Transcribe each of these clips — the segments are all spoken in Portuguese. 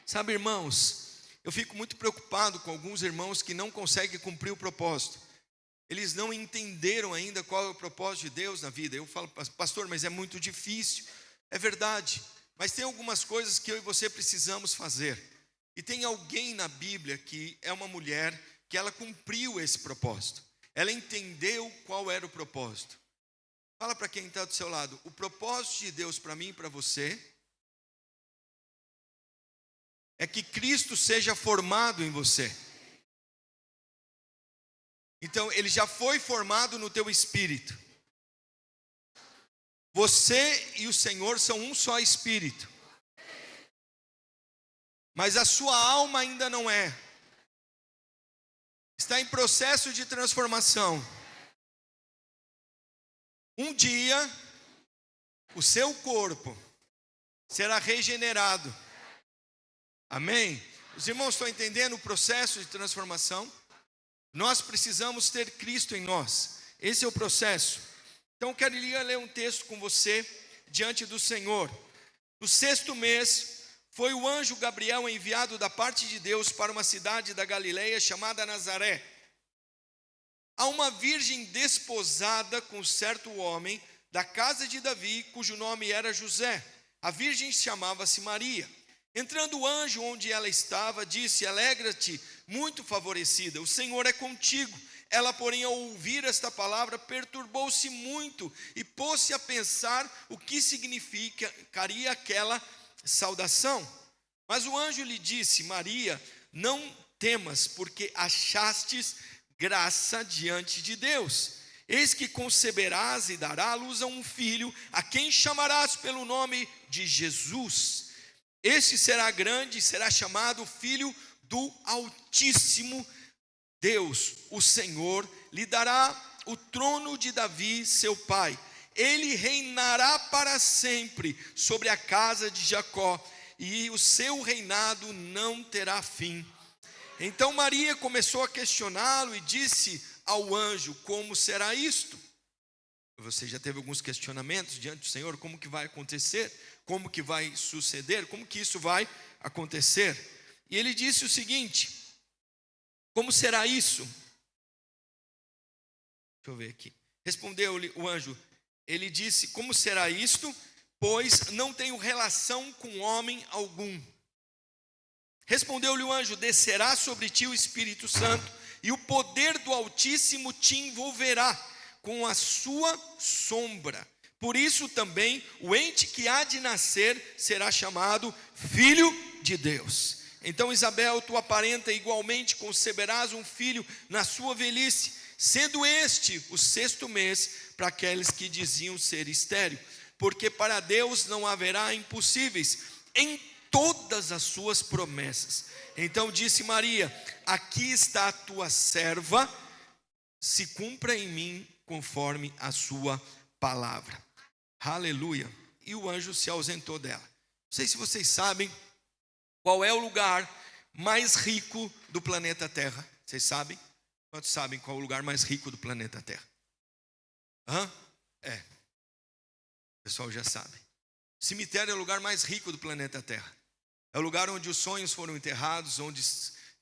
Sabe, irmãos, eu fico muito preocupado com alguns irmãos que não conseguem cumprir o propósito. Eles não entenderam ainda qual é o propósito de Deus na vida. Eu falo, pastor, mas é muito difícil. É verdade, mas tem algumas coisas que eu e você precisamos fazer. E tem alguém na Bíblia que é uma mulher que ela cumpriu esse propósito. Ela entendeu qual era o propósito. Fala para quem está do seu lado, o propósito de Deus para mim e para você é que Cristo seja formado em você. Então, ele já foi formado no teu espírito. Você e o Senhor são um só espírito. Mas a sua alma ainda não é. Está em processo de transformação. Um dia, o seu corpo será regenerado. Amém? Os irmãos estão entendendo o processo de transformação? Nós precisamos ter Cristo em nós. Esse é o processo. Então, eu queria ler um texto com você diante do Senhor. No 6º mês, foi o anjo Gabriel enviado da parte de Deus para uma cidade da Galileia chamada Nazaré. A uma virgem desposada com certo homem da casa de Davi, cujo nome era José. A virgem chamava-se Maria. Entrando o anjo onde ela estava, disse: alegra-te, muito favorecida, o Senhor é contigo. Ela, porém, ao ouvir esta palavra, perturbou-se muito e pôs-se a pensar o que significaria aquela saudação. Mas o anjo lhe disse: Maria, não temas, porque achastes graça diante de Deus. Eis que conceberás e darás à luz a um filho, a quem chamarás pelo nome de Jesus. Este será grande e será chamado Filho do Altíssimo. Deus, o Senhor, lhe dará o trono de Davi, seu pai. Ele reinará para sempre sobre a casa de Jacó, e o seu reinado não terá fim. Então Maria começou a questioná-lo e disse ao anjo: como será isto? Você já teve alguns questionamentos diante do Senhor? Como que vai acontecer? Como que vai suceder? Como que isso vai acontecer? E ele disse o seguinte: como será isso? Deixa eu ver aqui. Respondeu-lhe o anjo, ele disse: como será isto? Pois não tenho relação com homem algum. Respondeu-lhe o anjo: descerá sobre ti o Espírito Santo, e o poder do Altíssimo te envolverá com a sua sombra. Por isso também o ente que há de nascer será chamado Filho de Deus. Então Isabel, tua parenta, igualmente conceberás um filho na sua velhice, sendo este o 6º mês para aqueles que diziam ser estéril, porque para Deus não haverá impossíveis em todas as suas promessas. Então disse Maria: aqui está a tua serva, se cumpra em mim conforme a sua palavra. Aleluia. E o anjo se ausentou dela. Não sei se vocês sabem qual é o lugar mais rico do planeta Terra. Vocês sabem? Quantos sabem qual é o lugar mais rico do planeta Terra? O pessoal já sabe. Cemitério é o lugar mais rico do planeta Terra. É o lugar onde os sonhos foram enterrados, onde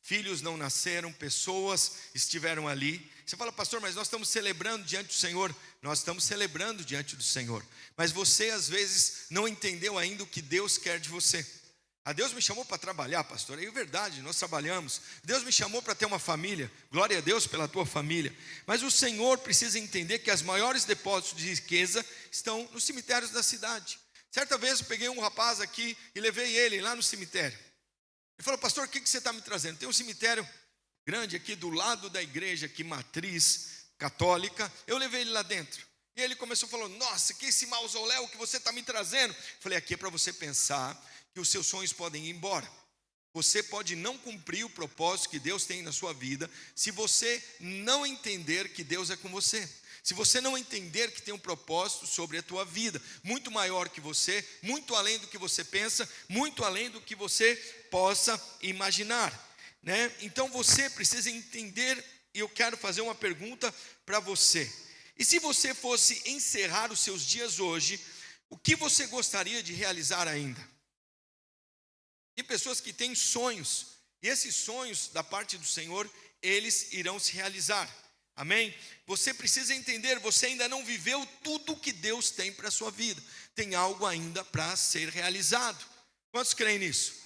filhos não nasceram, pessoas estiveram ali. Você fala: pastor, mas nós estamos celebrando diante do Senhor. Nós estamos celebrando diante do Senhor. Mas você às vezes não entendeu ainda o que Deus quer de você. Deus me chamou para trabalhar, pastor. É verdade, nós trabalhamos. Deus me chamou para ter uma família. Glória a Deus pela tua família. Mas o Senhor precisa entender que as maiores depósitos de riqueza estão nos cemitérios da cidade. Certa vez eu peguei um rapaz aqui e levei ele lá no cemitério. Ele falou: pastor, o que você está me trazendo? Tem um cemitério grande aqui do lado da igreja, aqui, matriz católica. Eu levei ele lá dentro. E ele começou falando: nossa, que esse mausoléu que você está me trazendo. Eu falei: aqui é para você pensar que os seus sonhos podem ir embora. Você pode não cumprir o propósito que Deus tem na sua vida, se você não entender que Deus é com você. Se você não entender que tem um propósito sobre a tua vida, muito maior que você, muito além do que você pensa, muito além do que você possa imaginar, né? Então você precisa entender, e eu quero fazer uma pergunta para você. E se você fosse encerrar os seus dias hoje, o que você gostaria de realizar ainda? e pessoas que têm sonhos, e esses sonhos da parte do Senhor, eles irão se realizar. Amém? Você precisa entender, você ainda não viveu tudo que Deus tem para a sua vida. Tem algo ainda para ser realizado. Quantos creem nisso?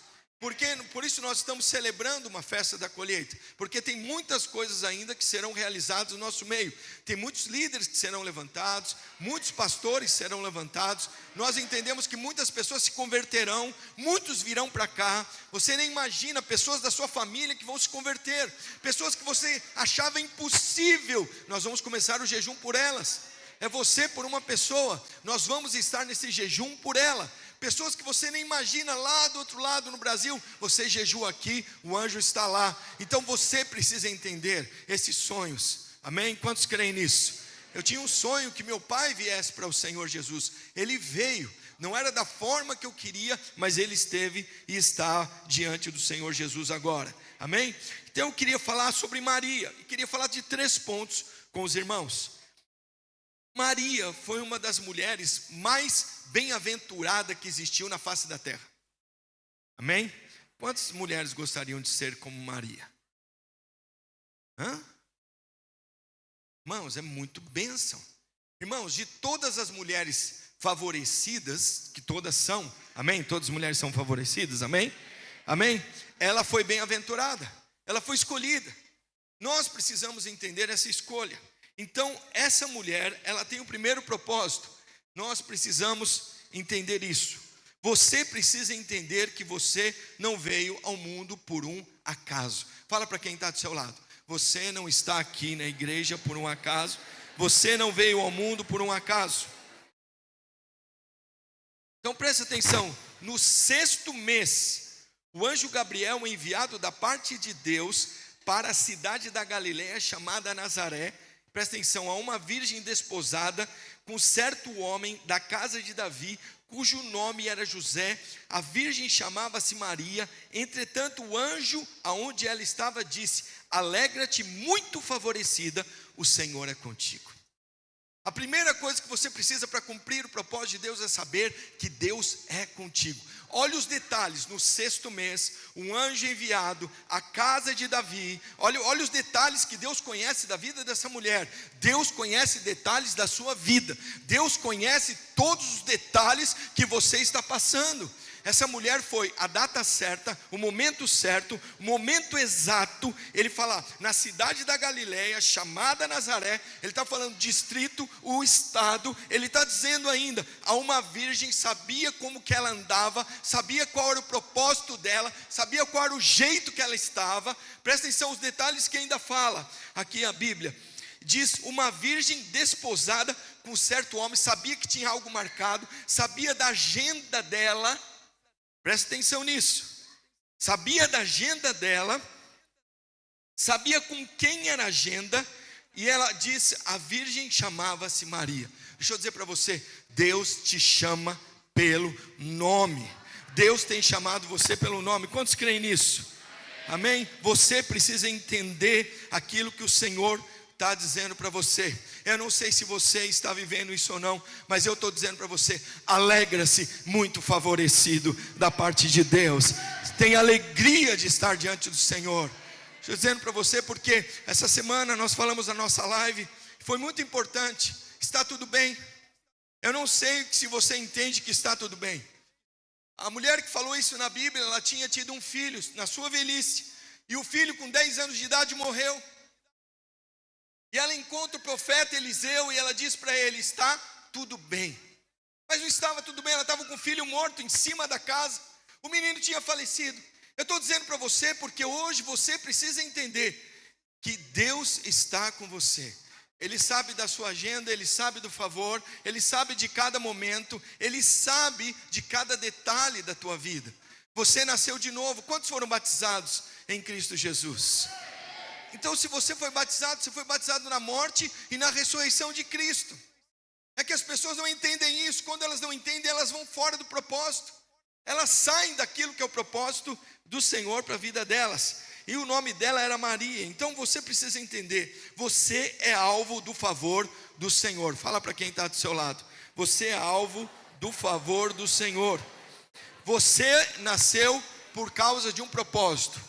Por isso nós estamos celebrando uma festa da colheita, porque tem muitas coisas ainda que serão realizadas no nosso meio. Tem muitos líderes que serão levantados, muitos pastores serão levantados. Nós entendemos que muitas pessoas se converterão, muitos virão para cá. Você nem imagina, pessoas da sua família que vão se converter, pessoas que você achava impossível. Nós vamos começar o jejum por elas. É você por uma pessoa, nós vamos estar nesse jejum por ela. Pessoas que você nem imagina lá do outro lado no Brasil, você jejua aqui, o anjo está lá. Então você precisa entender esses sonhos, amém? Quantos creem nisso? Eu tinha um sonho que meu pai viesse para o Senhor Jesus. Ele veio, não era da forma que eu queria, mas ele esteve e está diante do Senhor Jesus agora, amém? Então eu queria falar sobre Maria, e queria falar de 3 pontos com os irmãos. Maria foi uma das mulheres mais bem-aventurada que existiu na face da terra. Amém? Quantas mulheres gostariam de ser como Maria? Irmãos, é muito bênção. Irmãos, de todas as mulheres favorecidas, que todas são, amém? Todas as mulheres são favorecidas, amém? Amém? Ela foi bem-aventurada, ela foi escolhida. Nós precisamos entender essa escolha. Então, essa mulher, ela tem o primeiro propósito. Nós precisamos entender isso. Você precisa entender que você não veio ao mundo por um acaso. Fala para quem está do seu lado. Você não está aqui na igreja por um acaso. Você não veio ao mundo por um acaso. Então, presta atenção. No 6º mês, o anjo Gabriel, enviado da parte de Deus para a cidade da Galileia, chamada Nazaré, presta atenção, a uma virgem desposada com certo homem da casa de Davi, cujo nome era José. A virgem chamava-se Maria. Entretanto, o anjo, aonde ela estava, disse: alegra-te, muito favorecida, o Senhor é contigo. A primeira coisa que você precisa para cumprir o propósito de Deus é saber que Deus é contigo. Olha os detalhes, no 6º mês, um anjo enviado à casa de Davi. Olha os detalhes que Deus conhece da vida dessa mulher. Deus conhece detalhes da sua vida. Deus conhece todos os detalhes que você está passando. Essa mulher foi a data certa, o momento certo, o momento exato. Ele fala, na cidade da Galileia, chamada Nazaré. Ele está falando distrito, o estado. Ele está dizendo ainda, a uma virgem, sabia como que ela andava, sabia qual era o propósito dela, sabia qual era o jeito que ela estava. Presta atenção os detalhes que ainda fala aqui a Bíblia. Diz, uma virgem desposada com certo homem, sabia que tinha algo marcado, sabia da agenda dela. Presta atenção nisso. Sabia da agenda dela, sabia com quem era a agenda, e ela disse, a virgem chamava-se Maria. Deixa eu dizer para você, Deus te chama pelo nome. Deus tem chamado você pelo nome. Quantos creem nisso? Amém? Você precisa entender aquilo que o Senhor está dizendo para você. Eu não sei se você está vivendo isso ou não, mas eu estou dizendo para você, alegra-se, muito favorecido da parte de Deus. Tem alegria de estar diante do Senhor. Estou dizendo para você porque essa semana nós falamos na nossa live, foi muito importante. Está tudo bem? Eu não sei se você entende que está tudo bem. A mulher que falou isso na Bíblia, ela tinha tido um filho na sua velhice, e o filho com 10 anos de idade morreu. E ela encontra o profeta Eliseu e ela diz para ele, está tudo bem. Mas não estava tudo bem, ela estava com o filho morto em cima da casa. O menino tinha falecido. Eu estou dizendo para você porque hoje você precisa entender que Deus está com você. Ele sabe da sua agenda, Ele sabe do favor, Ele sabe de cada momento, Ele sabe de cada detalhe da tua vida. Você nasceu de novo. Quantos foram batizados em Cristo Jesus? Então, se você foi batizado na morte e na ressurreição de Cristo. É que as pessoas não entendem isso. Quando elas não entendem, elas vão fora do propósito. Elas saem daquilo que é o propósito do Senhor para a vida delas. E o nome dela era Maria. Então você precisa entender, você é alvo do favor do Senhor. Fala para quem está do seu lado. Você é alvo do favor do Senhor. Você nasceu por causa de um propósito.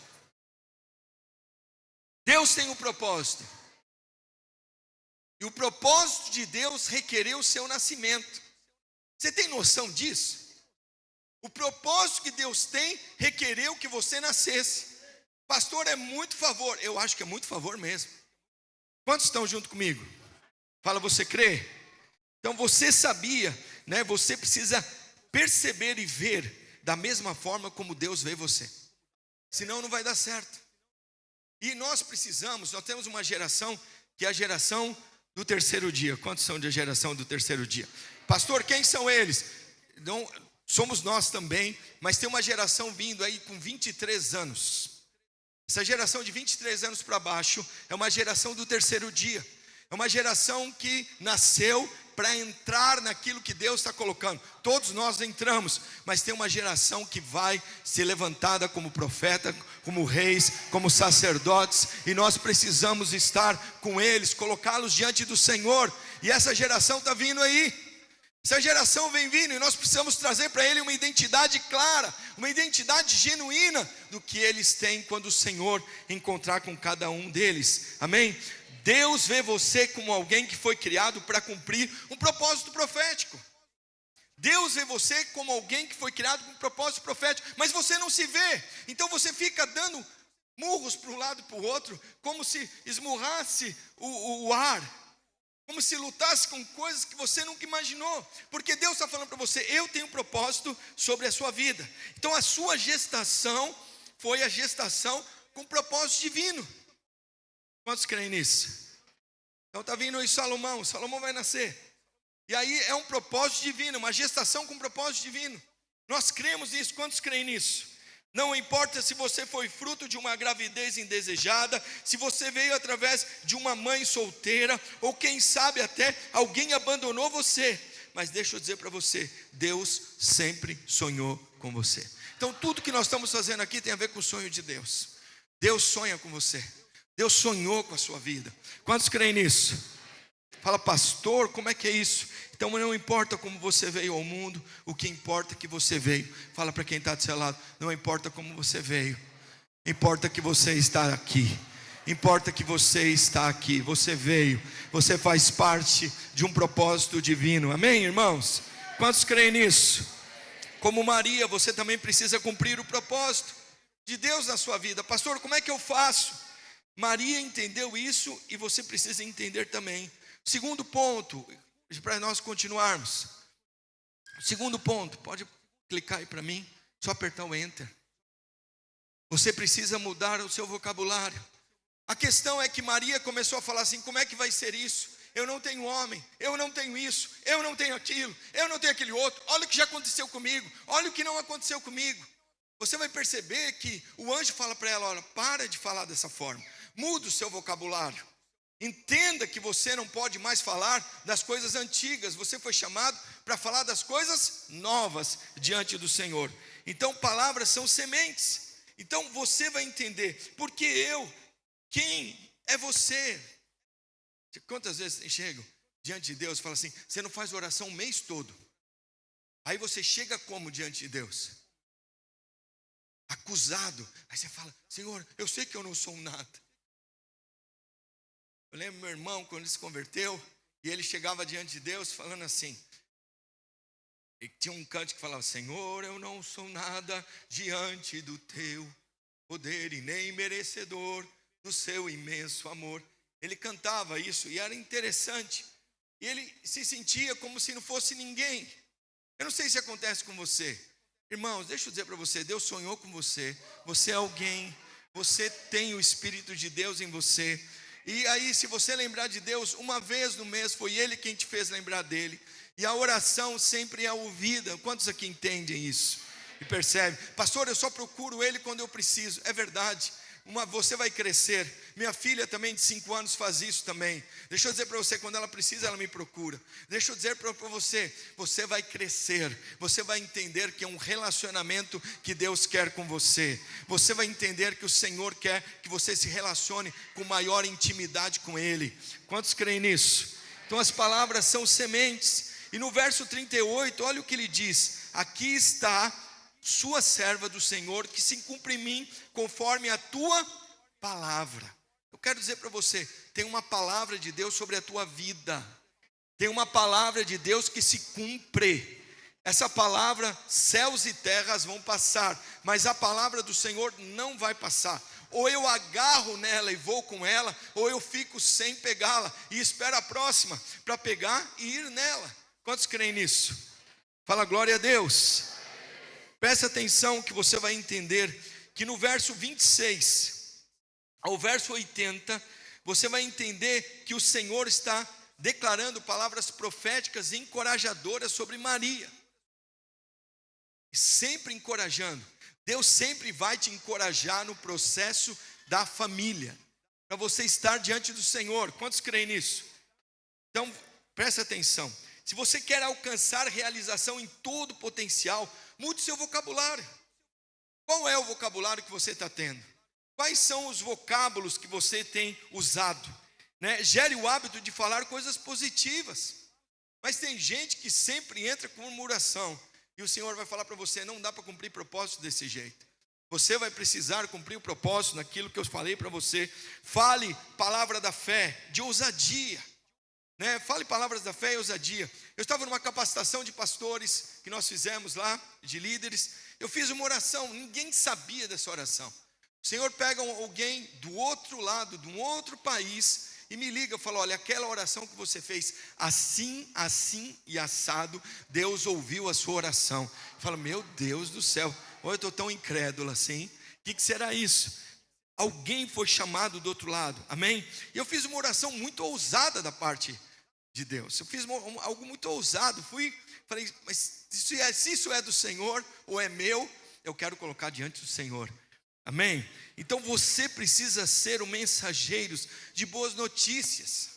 Deus tem um propósito. E o propósito de Deus requereu o seu nascimento. Você tem noção disso? O propósito que Deus tem requereu que você nascesse. Pastor, é muito favor. Eu acho que é muito favor mesmo. Quantos estão junto comigo? Fala, você crê? Então você sabia, né? Você precisa perceber e ver da mesma forma como Deus vê você. Senão não vai dar certo. E nós temos uma geração que é a geração do terceiro dia. Quantos são de geração do terceiro dia? Pastor, quem são eles? Não, somos nós também, mas tem uma geração vindo aí com 23 anos. Essa geração de 23 anos para baixo é uma geração do terceiro dia. É uma geração que nasceu para entrar naquilo que Deus está colocando. Todos nós entramos, mas tem uma geração que vai ser levantada como profeta, como reis, como sacerdotes, e nós precisamos estar com eles, colocá-los diante do Senhor. E essa geração está vindo aí. Essa geração vem vindo e nós precisamos trazer para ele uma identidade clara, uma identidade genuína do que eles têm quando o Senhor encontrar com cada um deles. Amém? Deus vê você como alguém que foi criado para cumprir um propósito profético. Deus vê você como alguém que foi criado com um propósito profético, mas você não se vê. Então você fica dando murros para um lado e para o outro, como se esmurrasse o ar. Como se lutasse com coisas que você nunca imaginou. Porque Deus está falando para você, eu tenho um propósito sobre a sua vida. Então a sua gestação foi a gestação com propósito divino. Quantos creem nisso? Então está vindo aí Salomão vai nascer. E aí é um propósito divino, uma gestação com propósito divino. Nós cremos nisso, quantos creem nisso? Não importa se você foi fruto de uma gravidez indesejada, se você veio através de uma mãe solteira, ou quem sabe até alguém abandonou você. Mas deixa eu dizer para você, Deus sempre sonhou com você. Então tudo que nós estamos fazendo aqui tem a ver com o sonho de Deus. Deus sonha com você. Deus sonhou com a sua vida. Quantos creem nisso? Fala, pastor, como é que é isso? Então não importa como você veio ao mundo, o que importa é que você veio. Fala para quem está do seu lado, não importa como você veio, importa que você está aqui. Importa que você está aqui, você veio, você faz parte de um propósito divino. Amém, irmãos? Quantos creem nisso? Como Maria, você também precisa cumprir o propósito de Deus na sua vida. Pastor, como é que eu faço? Maria entendeu isso e você precisa entender também. Segundo ponto, para nós continuarmos. Segundo ponto, pode clicar aí para mim, só apertar o Enter. Você precisa mudar o seu vocabulário. A questão é que Maria começou a falar assim, como é que vai ser isso? Eu não tenho homem, eu não tenho isso, eu não tenho aquilo, eu não tenho aquele outro. Olha o que já aconteceu comigo, olha o que não aconteceu comigo. Você vai perceber que o anjo fala para ela, olha, para de falar dessa forma. Muda o seu vocabulário. Entenda que você não pode mais falar das coisas antigas. Você foi chamado para falar das coisas novas diante do Senhor. Então palavras são sementes. Então você vai entender. Porque quem é você? Quantas vezes chegam diante de Deus e falam assim, você não faz oração o mês todo. Aí você chega como diante de Deus? Acusado. Aí você fala, Senhor, eu sei que eu não sou nada. Eu lembro meu irmão quando ele se converteu e ele chegava diante de Deus falando assim. E tinha um canto que falava, Senhor, eu não sou nada diante do teu poder e nem merecedor do seu imenso amor. Ele cantava isso e era interessante. E ele se sentia como se não fosse ninguém. Eu não sei se acontece com você. Irmãos, deixa eu dizer para você, Deus sonhou com você. Você é alguém, você tem o Espírito de Deus em você. E aí, se você lembrar de Deus, uma vez no mês, foi Ele quem te fez lembrar dEle. E a oração sempre é ouvida. Quantos aqui entendem isso? E percebem? Pastor, eu só procuro Ele quando eu preciso. É verdade. Você vai crescer. Minha filha também de 5 anos faz isso também. Deixa eu dizer para você, quando ela precisa, ela me procura. Deixa eu dizer para você, você vai crescer. Você vai entender que é um relacionamento que Deus quer com você. Você vai entender que o Senhor quer que você se relacione com maior intimidade com Ele. Quantos creem nisso? Então as palavras são sementes. E no verso 38, olha o que ele diz. Aqui está sua serva do Senhor, que se cumpra em mim conforme a tua palavra. Eu quero dizer para você, tem uma palavra de Deus sobre a tua vida. Tem uma palavra de Deus que se cumpre. Essa palavra, céus e terras vão passar, mas a palavra do Senhor não vai passar. Ou eu agarro nela e vou com ela, ou eu fico sem pegá-la e espero a próxima para pegar e ir nela. Quantos creem nisso? Fala glória a Deus. Preste atenção que você vai entender que no verso 26 ao verso 80, você vai entender que o Senhor está declarando palavras proféticas e encorajadoras sobre Maria. Sempre encorajando. Deus sempre vai te encorajar no processo da família, para você estar diante do Senhor. Quantos creem nisso? Então, presta atenção. Se você quer alcançar realização em todo o potencial, mude seu vocabulário. Qual é o vocabulário que você está tendo? Quais são os vocábulos que você tem usado? Gere o hábito de falar coisas positivas. Mas tem gente que sempre entra com murmuração. E o Senhor vai falar para você, não dá para cumprir propósito desse jeito. Você vai precisar cumprir o propósito naquilo que eu falei para você. Fale palavra da fé, de ousadia. Fale palavras da fé e ousadia. Eu estava numa capacitação de pastores que nós fizemos lá, de líderes. Eu fiz uma oração, ninguém sabia dessa oração. O Senhor pega alguém do outro lado, de um outro país, e me liga, fala, olha, aquela oração que você fez, assim, assim e assado, Deus ouviu a sua oração. Eu falo, meu Deus do céu, eu estou tão incrédulo assim, o que será isso? Alguém foi chamado do outro lado, amém? E eu fiz uma oração muito ousada da parte de Deus, eu fiz algo muito ousado, falei, mas se isso é do Senhor, ou é meu, eu quero colocar diante do Senhor. Amém? Então você precisa ser o mensageiro de boas notícias.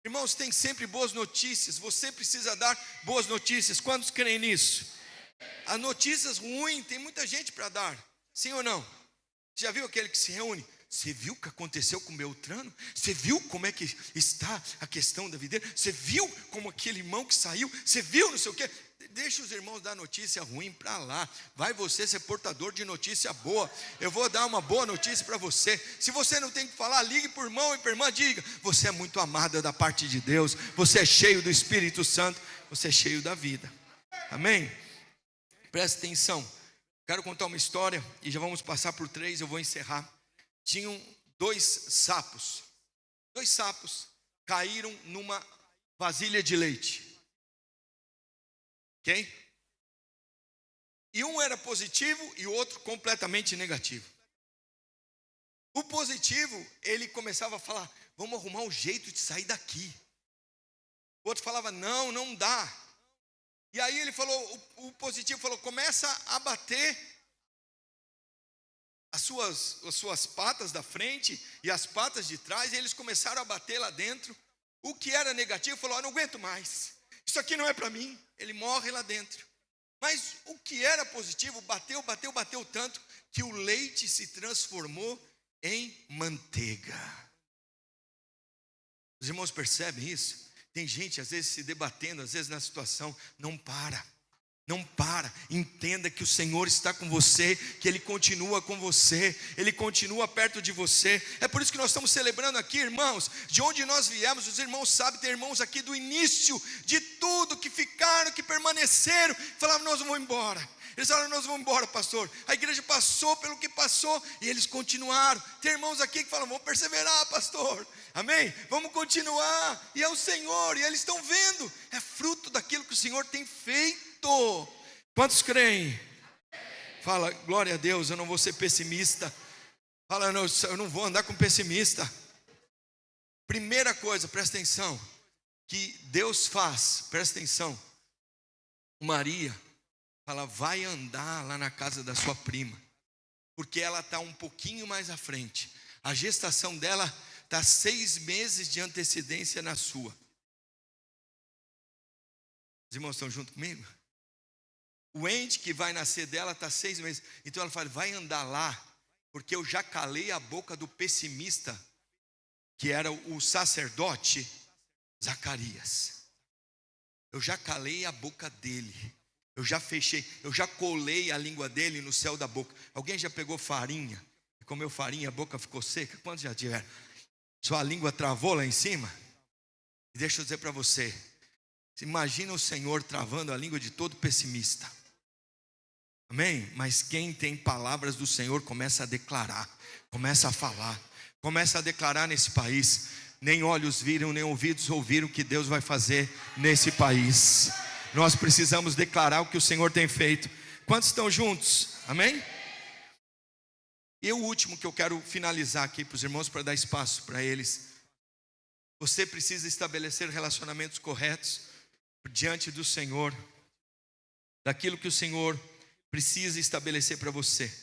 Irmãos, tem sempre boas notícias. Você precisa dar boas notícias. Quantos creem nisso? As notícias ruins, tem muita gente para dar. Sim ou não? Você já viu aquele que se reúne? Você viu o que aconteceu com o Beltrano? Você viu como é que está a questão da vida dele? Você viu como aquele irmão que saiu? Você viu não sei o quê? Deixa os irmãos dar notícia ruim para lá. Vai você ser portador de notícia boa. Eu vou dar uma boa notícia para você. Se você não tem que falar, ligue para o irmão e para a irmã, diga, você é muito amada da parte de Deus. Você é cheio do Espírito Santo. Você é cheio da vida. Amém? Presta atenção. Quero contar uma história e já vamos passar por 3, eu vou encerrar. Tinham dois sapos caíram numa vasilha de leite. Ok? E um era positivo e o outro completamente negativo. O positivo, ele começava a falar, vamos arrumar um jeito de sair daqui. O outro falava, não dá. E aí ele falou, o positivo falou, começa a bater as suas patas da frente e as patas de trás, e eles começaram a bater lá dentro. O que era negativo falou, não aguento mais, isso aqui não é para mim, ele morre lá dentro. Mas o que era positivo, bateu tanto, que o leite se transformou em manteiga. Os irmãos percebem isso? Tem gente às vezes se debatendo, às vezes na situação, não para, entenda que o Senhor está com você, que Ele continua com você, Ele continua perto de você. É por isso que nós estamos celebrando aqui, irmãos, de onde nós viemos. Os irmãos sabem, tem irmãos aqui do início de tudo, que ficaram, que permaneceram, falavam, nós vamos embora. Eles falaram, nós vamos embora, pastor. A igreja passou pelo que passou e eles continuaram. Tem irmãos aqui que falam, vamos perseverar, pastor. Amém? Vamos continuar. E é o Senhor, e eles estão vendo. É fruto daquilo que o Senhor tem feito. Quantos creem? Fala, glória a Deus, eu não vou ser pessimista. Fala, não, eu não vou andar com pessimista. Primeira coisa, presta atenção, que Deus faz, presta atenção. Maria, ela vai andar lá na casa da sua prima, porque ela está um pouquinho mais à frente. A gestação dela está 6 meses de antecedência na sua. Os irmãos estão junto comigo? O ente que vai nascer dela está 6 meses. Então ela fala, vai andar lá, porque eu já calei a boca do pessimista, que era o sacerdote Zacarias. Eu já calei a boca dele. Eu já fechei, eu já colei a língua dele no céu da boca. Alguém já pegou farinha? Comeu farinha, a boca ficou seca? Quantos já tiveram? Sua língua travou lá em cima? E deixa eu dizer para você, imagina o Senhor travando a língua de todo pessimista. Amém? Mas quem tem palavras do Senhor começa a declarar, começa a falar, começa a declarar nesse país. Nem olhos viram, nem ouvidos ouviram o que Deus vai fazer nesse país. Nós precisamos declarar o que o Senhor tem feito. Quantos estão juntos? Amém? E o último que eu quero finalizar aqui para os irmãos, para dar espaço para eles. Você precisa estabelecer relacionamentos corretos diante do Senhor, daquilo que o Senhor precisa estabelecer para você.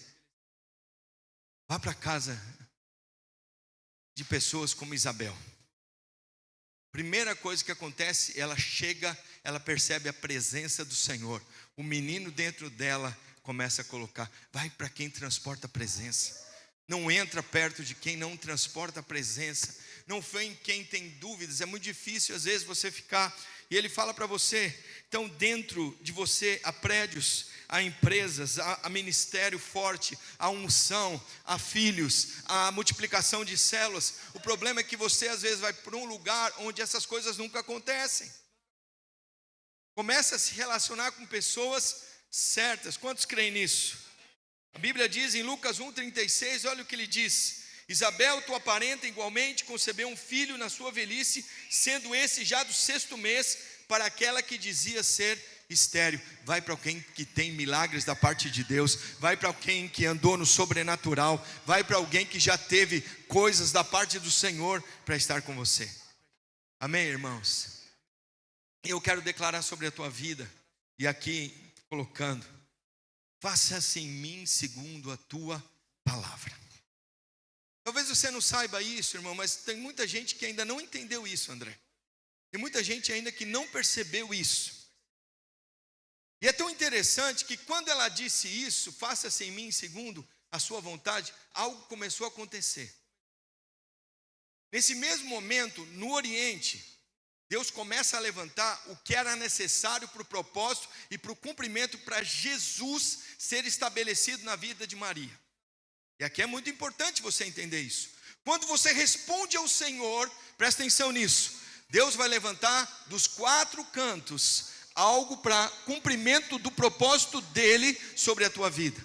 Vá para casa de pessoas como Isabel. Primeira coisa que acontece, ela chega, ela percebe a presença do Senhor. O menino dentro dela começa a colocar. Vai para quem transporta a presença. Não entra perto de quem não transporta a presença. Não vem quem tem dúvidas. É muito difícil às vezes você ficar. E ele fala para você. Então dentro de você há prédios, há empresas, há ministério forte, há unção, há filhos, há multiplicação de células. O problema é que você às vezes vai para um lugar onde essas coisas nunca acontecem. Começa a se relacionar com pessoas certas. Quantos creem nisso? A Bíblia diz em Lucas 1,36, olha o que ele diz: Isabel, tua parenta, igualmente concebeu um filho na sua velhice, sendo esse já do 6º mês, para aquela que dizia ser estéril. Vai para alguém que tem milagres da parte de Deus. Vai para alguém que andou no sobrenatural. Vai para alguém que já teve coisas da parte do Senhor para estar com você. Amém, irmãos? Eu quero declarar sobre a tua vida. E aqui colocando: faça-se em mim segundo a tua palavra. Talvez você não saiba isso, irmão, mas tem muita gente que ainda não entendeu isso, André. Tem muita gente ainda que não percebeu isso. E é tão interessante que quando ela disse isso, faça-se em mim segundo a sua vontade, algo começou a acontecer. Nesse mesmo momento, no Oriente, Deus começa a levantar o que era necessário para o propósito e para o cumprimento, para Jesus ser estabelecido na vida de Maria. E aqui é muito importante você entender isso. Quando você responde ao Senhor, presta atenção nisso, Deus vai levantar dos 4 cantos algo para cumprimento do propósito dele sobre a tua vida.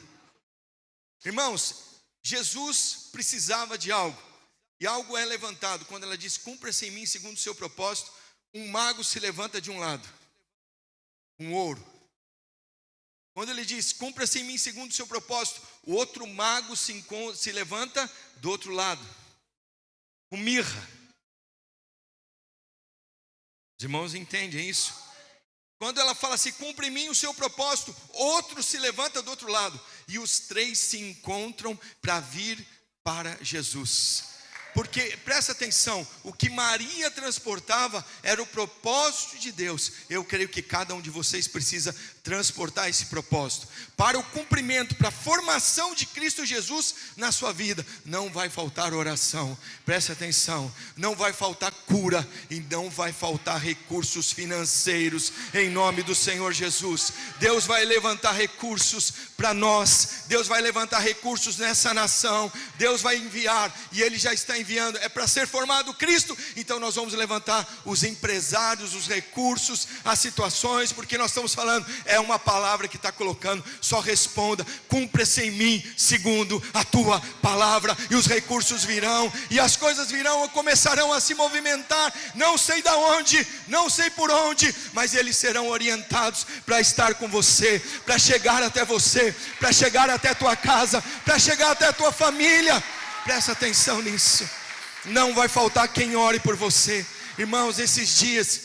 Irmãos, Jesus precisava de algo, e algo é levantado. Quando ela diz, cumpra-se em mim segundo o seu propósito, um mago se levanta de um lado, um ouro. Quando ele diz, cumpra-se em mim segundo o seu propósito, o outro mago se levanta do outro lado, com mirra. Os irmãos entendem isso? Quando ela fala assim, cumpre em mim o seu propósito, outro se levanta do outro lado. E os 3 se encontram para vir para Jesus. Porque, presta atenção, o que Maria transportava era o propósito de Deus. Eu creio que cada um de vocês precisa transportar esse propósito para o cumprimento, para a formação de Cristo Jesus na sua vida. Não vai faltar oração, presta atenção, não vai faltar cura e não vai faltar recursos financeiros, em nome do Senhor Jesus. Deus vai levantar recursos para nós, Deus vai levantar recursos nessa nação, Deus vai enviar, e Ele já está enviando, é para ser formado Cristo. Então nós vamos levantar os empresários, os recursos, as situações, porque nós estamos falando, é uma palavra que está colocando, só responda, cumpra-se em mim segundo a tua palavra, e os recursos virão, e as coisas virão, começarão a se movimentar, não sei de onde, não sei por onde, mas eles serão orientados para estar com você, para chegar até você, para chegar até a tua casa, para chegar até a tua família. Presta atenção nisso. Não vai faltar quem ore por você. Irmãos, esses dias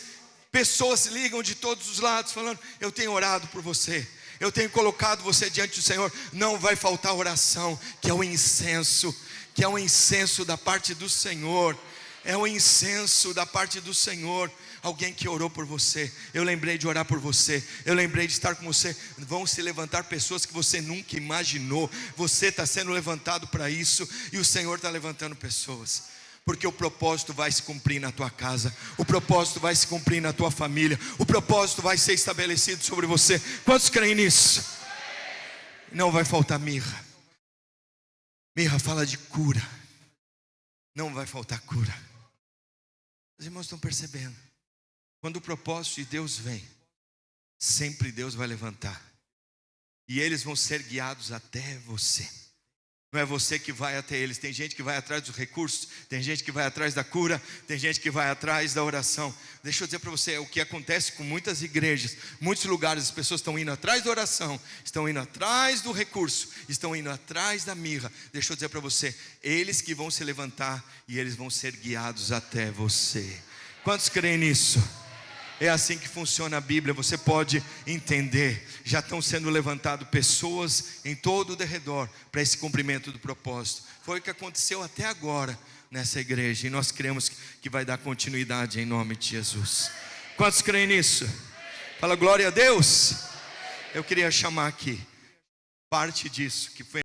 pessoas ligam de todos os lados falando, eu tenho orado por você, eu tenho colocado você diante do Senhor. Não vai faltar oração, que é o incenso, que é um incenso da parte do Senhor. É o incenso da parte do Senhor. Alguém que orou por você, eu lembrei de orar por você, eu lembrei de estar com você. Vão se levantar pessoas que você nunca imaginou. Você está sendo levantado para isso, e o Senhor está levantando pessoas. Porque o propósito vai se cumprir na tua casa, o propósito vai se cumprir na tua família, o propósito vai ser estabelecido sobre você. Quantos creem nisso? Não vai faltar mirra. Mirra fala de cura. Não vai faltar cura. Os irmãos estão percebendo? Quando o propósito de Deus vem, sempre Deus vai levantar. E eles vão ser guiados até você. Não é você que vai até eles. Tem gente que vai atrás dos recursos, tem gente que vai atrás da cura, tem gente que vai atrás da oração. Deixa eu dizer para você, o que acontece com muitas igrejas, muitos lugares, as pessoas estão indo atrás da oração, estão indo atrás do recurso, estão indo atrás da mirra. Deixa eu dizer para você, eles que vão se levantar e eles vão ser guiados até você. Quantos creem nisso? É assim que funciona a Bíblia, você pode entender. Já estão sendo levantadas pessoas em todo o derredor para esse cumprimento do propósito. Foi o que aconteceu até agora nessa igreja, e nós cremos que vai dar continuidade em nome de Jesus. Quantos creem nisso? Fala glória a Deus. Eu queria chamar aqui parte disso que foi